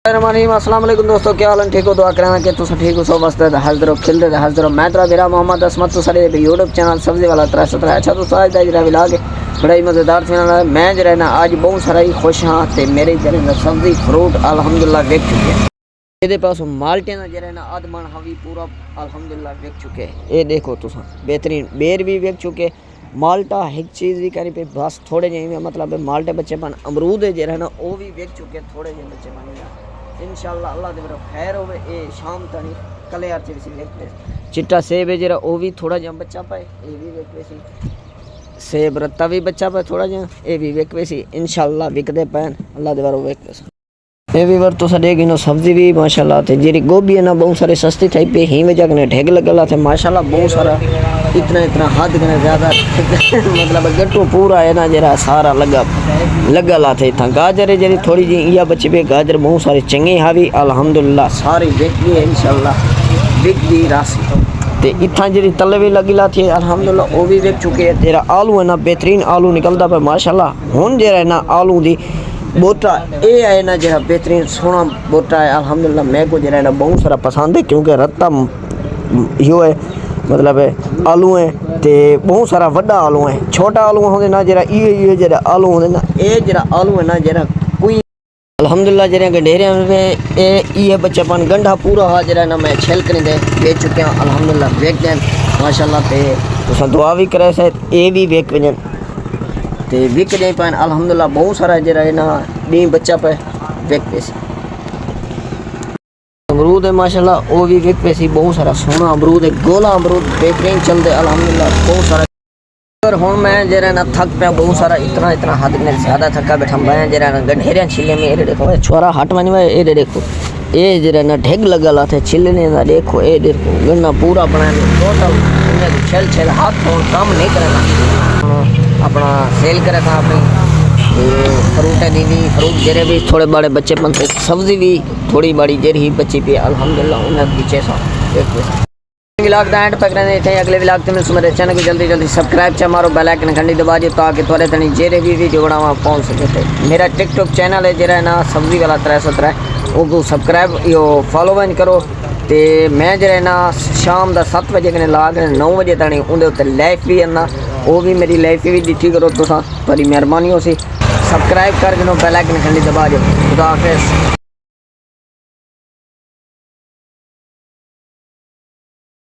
अस्सलाम वालेकुम दोस्तों, क्या हाल है? ठीक हो? दुआ करना कि तुम ठीक हो, सब मस्त है, हाजिर हो खिलते थे, हाजिर हो। मैं तो मेरा मोहम्मद असमत तो सारे यूट्यूब चैनल सब्जी वाला 317। अच्छा तो आज का जरा विलाग बड़ा ही मज़ेदार चैनल है। मैं जो है ना आज बहुत सारा ही खुश हाँ तो मेरे जो सब्जी फ्रूट अल्हम्दुलिल्लाह विक चुके हैं। ये पास माल्टे ना जो है ना आदमन हवी पूरा अल्हम्दुलिल्लाह विक चुके हैं। ये देखो तुम बेहतरीन बेर भी विक चुके। माल्टा एक चीज़ भी करी पे बस थोड़े जे मतलब माल्टे बच्चे बन अमरूद है जो है ना वो भी विक चुके थोड़े जे बच्चे बन इंशाअल्लाह अल्लाह दे खैर होवे। ये शाम तक कले यार सी वेखते चिट्टा सेब है जरा वो भी थोड़ा जहा बच्चा पाए ये भी वेखवे सी। सेब रत्ता भी बच्चा पाए थोड़ा जहा ये भी वेखवे सी इंशाअल्लाह विकते पैन अल्लाह दे वेखते। ये भी वर तो देगी नो सब्जी भी माशाल्लाह थे जी गोभी है ना बहुत सारे सस्ती थी पे ही में जाकर ढेग लगला थे माशाल्लाह बहुत सारा इतना हद के ज़्यादा मतलब गट्टू पूरा है ना जरा सारा लगा थे इतना गाजर है जरी थोड़ी जी या बच्चे पे गाजर बहुत सारे चंगे हावी अल्हम्दुलिल्लाह सारी बिक गई है इंशाल्लाह बिक गई राशि ते इतना जी तले भी लगी ला थी अल्हम्दुलिल्लाह वो भी बिक चुके हैं। तेरा आलू है ना बेहतरीन आलू निकलता पे माशाल्लाह हुन जरा है ना आलू दी बोटा ये है ना जरा बेहतरीन सोना बोटा है अल्हम्दुलिल्लाह मैं को जरा ना बहुत सारा पसंद है क्योंकि रत्ता यो है मतलब है आलू है ते बहुत सारा वड्डा आलू है छोटा आलू होंगे ना जरा ये जरा आलू होंगे ना ये जरा आलू है ना जरा कोई अल्हम्दुलिल्लाह जरा गंढेरे में ये बच्चापन गंढा पूरा हा जरा ना मैं छेल कर दे बेच चुके हैं अल्हम्दुलिल्लाह वेक दें माशाल्लाह ते तुसा दुआ भी करे से ये भी वेक वजन ते विक जाए पान अल्हम्दुलिल्लाह बहुत सारा जरा है ना डी बच्चा पे विक पे सी। अमरूद है माशाल्लाह वो भी विक पे सी बहुत सारा सोना अमरूद है गोला अमरूद बेहतरीन चलते अल्हम्दुलिल्लाह बहुत सारा। और हूँ मैं जरा ना थक पाया बहुत सारा इतना हद में ज़्यादा थका बैठा मैं जरा ना गंढेरिया छिले में ये देखो छोरा हट मानी में ये देखो ये जरा ना ढेग लगा ला थे छिलने का देखो ये देखो गन्ना पूरा बनाने टोटल छेल हाथ काम नहीं करना अपना सेल करे था अपनी फ्रूट दी भी फ्रूट जरे भी थोड़े बड़े बच्चे बनते सब्जी भी थोड़ी बड़ी जरी बच्ची पे अल्हम्दुलिल्लाह उन्हें पीछे सा व्लॉग दा एंड तक रहने थे। अगले व्लॉग ते मिल मेरे चैनल को जल्दी सब्सक्राइब च मारो बेल आइकन घंटी दबा दो ताकि थोड़े तनी जेरे भी वीडियो बनावा पहुंच सके थे। मेरा टिकटॉक चैनल है जरा ना सब्जी वाला 303 वो सब्सक्राइब यो फॉलो वन करो ते मैं जरा ना शाम का 7 बजे कने ला के 9 बजे तक उनके उत्ते लाइव भी है ना वो भी मेरी लाइफ भी दिखी करो तो थोड़ी मेहरबानी हो सी सब्सक्राइब करके बेल आइकन घंटी दबा दो। खुदा हाफिज़।